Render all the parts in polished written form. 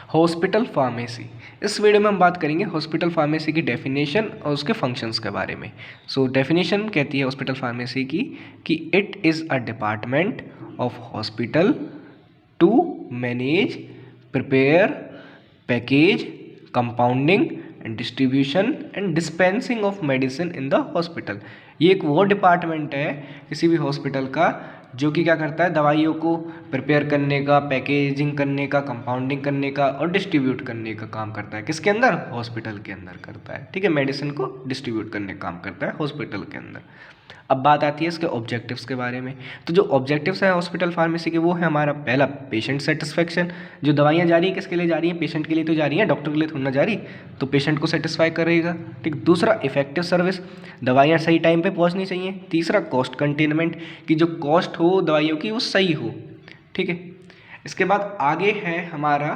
Hospital pharmacy. इस video में हम बात करेंगे हॉस्पिटल फार्मेसी की डेफिनेशन और उसके फंक्शंस के बारे में। सो डेफिनेशन कहती है हॉस्पिटल फार्मेसी की कि it is a department of hospital to manage, prepare, package, compounding and distribution and dispensing of medicine in the hospital. ये एक वो डिपार्टमेंट है किसी भी हॉस्पिटल का जो कि क्या करता है, दवाइयों को प्रिपेयर करने का, पैकेजिंग करने का, कंपाउंडिंग करने का और डिस्ट्रीब्यूट करने का काम करता है। किसके अंदर? हॉस्पिटल के अंदर करता है। ठीक है, मेडिसिन को डिस्ट्रीब्यूट करने का काम करता है हॉस्पिटल के अंदर। अब बात आती है इसके ऑब्जेक्टिव्स के बारे में। तो जो ऑब्जेक्टिव्स हैं हॉस्पिटल फार्मेसी के वो है हमारा पहला पेशेंट सेटिस्फेक्शन। जो दवाइयाँ जा रही हैं किसके लिए जा रही हैं? पेशेंट के लिए तो जा रही हैं, डॉक्टर के लिए थोड़ी ना जा रही, तो पेशेंट को सेटिस्फाई करेगा। ठीक, दूसरा इफेक्टिव सर्विस, दवाइयाँ सही टाइम पे पहुंचनी चाहिए। तीसरा कॉस्ट कंटेनमेंट, कि जो कॉस्ट हो दवाइयों की वो सही हो। ठीक है, इसके बाद आगे है हमारा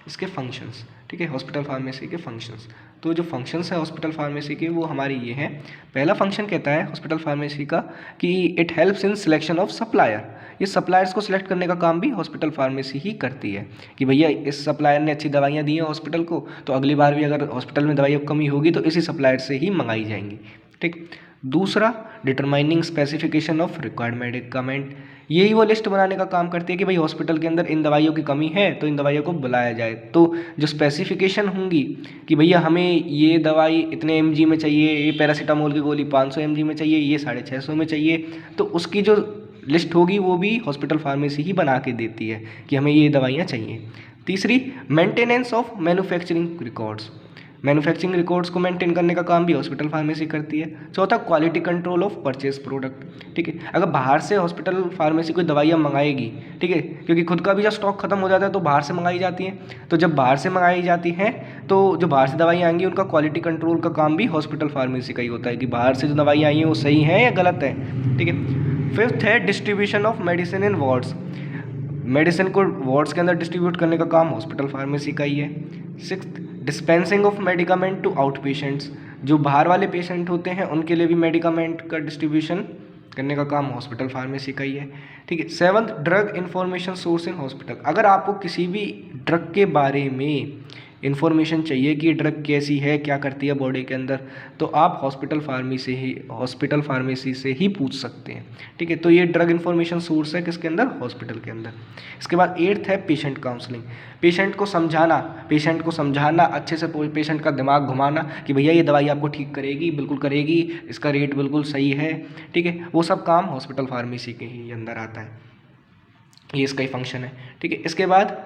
इसके फंक्शंस। ठीक है, हॉस्पिटल फार्मेसी के फंक्शंस। तो जो फंक्शंस है हॉस्पिटल फार्मेसी के वो हमारे ये हैं। पहला फंक्शन कहता है हॉस्पिटल फार्मेसी का कि it helps in selection of supplier. ये सप्लायर्स को सिलेक्ट करने का काम भी हॉस्पिटल फार्मेसी ही करती है कि भैया इस सप्लायर ने अच्छी दवाइयाँ दी हैं हॉस्पिटल को, तो अगली बार भी अगर हॉस्पिटल में दवाइयों की कमी होगी तो इसी सप्लायर से ही मंगाई जाएंगी। ठीक, दूसरा determining specification of required medicament. यही वो लिस्ट बनाने का काम करती है कि भाई हॉस्पिटल के अंदर इन दवाइयों की कमी है तो इन दवाइयों को बुलाया जाए। तो जो स्पेसिफिकेशन होंगी कि भैया हमें ये दवाई इतने mg में चाहिए, ये पैरासीटामोल की गोली 500 mg में चाहिए, ये 650 में चाहिए, तो उसकी जो लिस्ट होगी वो भी हॉस्पिटल फार्मेसी ही बना के देती है कि हमें ये दवाइयाँ चाहिए। तीसरी maintenance of manufacturing records. Manufacturing records को मेंटेन करने का काम भी हॉस्पिटल फार्मेसी करती है। चौथा quality control of purchase product. ठीक है, अगर बाहर से हॉस्पिटल फार्मेसी कोई दवाइयाँ मंगाएगी, ठीक है, क्योंकि खुद का भी जब स्टॉक खत्म हो जाता है तो बाहर से मंगाई जाती हैं, तो जब बाहर से मंगाई जाती हैं तो जो बाहर से दवाइयाँ आएंगी उनका क्वालिटी कंट्रोल का काम भी हॉस्पिटल फार्मेसी का ही होता है कि बाहर से जो दवाइयाँ आई हैं वो सही हैं या गलत हैं। ठीक है, फिफ्थ है distribution of medicine in wards. Medicine को वार्ड्स के अंदर डिस्ट्रीब्यूट करने का काम हॉस्पिटल फार्मेसी का ही है। Sixth dispensing of medicament to out patients. जो बाहर वाले पेशेंट होते हैं उनके लिए भी मेडिकामेंट का डिस्ट्रीब्यूशन करने का काम हॉस्पिटल फार्मेसी का ही है। ठीक है, seventh drug information source in hospital. अगर आपको किसी भी ड्रग के बारे में इन्फॉर्मेशन चाहिए कि ड्रग कैसी है, क्या करती है बॉडी के अंदर, तो आप हॉस्पिटल फार्मेसी से ही पूछ सकते हैं। ठीक है, तो ये ड्रग इन्फॉर्मेशन सोर्स है किसके अंदर? हॉस्पिटल के अंदर। इसके बाद एट्थ है पेशेंट काउंसलिंग। पेशेंट को समझाना अच्छे से, पेशेंट का दिमाग घुमाना कि भैया ये दवाई आपको ठीक करेगी, बिल्कुल करेगी, इसका रेट बिल्कुल सही है। ठीक है, वो सब काम हॉस्पिटल फार्मेसी के ही अंदर आता है, ये इसका ही फंक्शन है। ठीक है, इसके बाद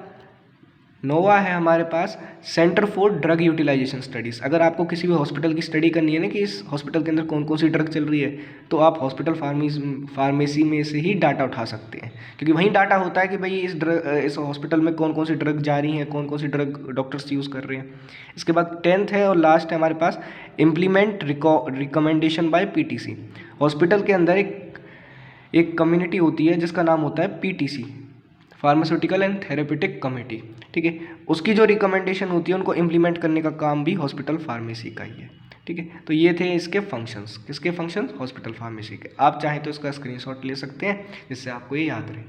नोवा है हमारे पास centre for drug utilisation studies. अगर आपको किसी भी हॉस्पिटल की स्टडी करनी है ना कि इस हॉस्पिटल के अंदर कौन कौन सी ड्रग चल रही है, तो आप हॉस्पिटल फार्मेसी में से ही डाटा उठा सकते हैं, क्योंकि वहीं डाटा होता है कि भाई इस हॉस्पिटल में कौन कौन सी ड्रग जा रही हैं, कौन कौन सी ड्रग डॉक्टर्स यूज़ कर रहे हैं। इसके बाद टेंथ है और लास्ट है हमारे पास implement recommendation by PTC। Hospital के अंदर एक कम्युनिटी होती है जिसका नाम होता है PTC, pharmaceutical and therapeutic committee. ठीक है, उसकी जो रिकमेंडेशन होती है उनको इम्प्लीमेंट करने का काम भी हॉस्पिटल फार्मेसी का ही है। ठीक है, तो ये थे इसके फंक्शंस। किसके फंक्शंस? हॉस्पिटल फार्मेसी के। आप चाहें तो इसका स्क्रीनशॉट ले सकते हैं जिससे आपको ये याद रहे।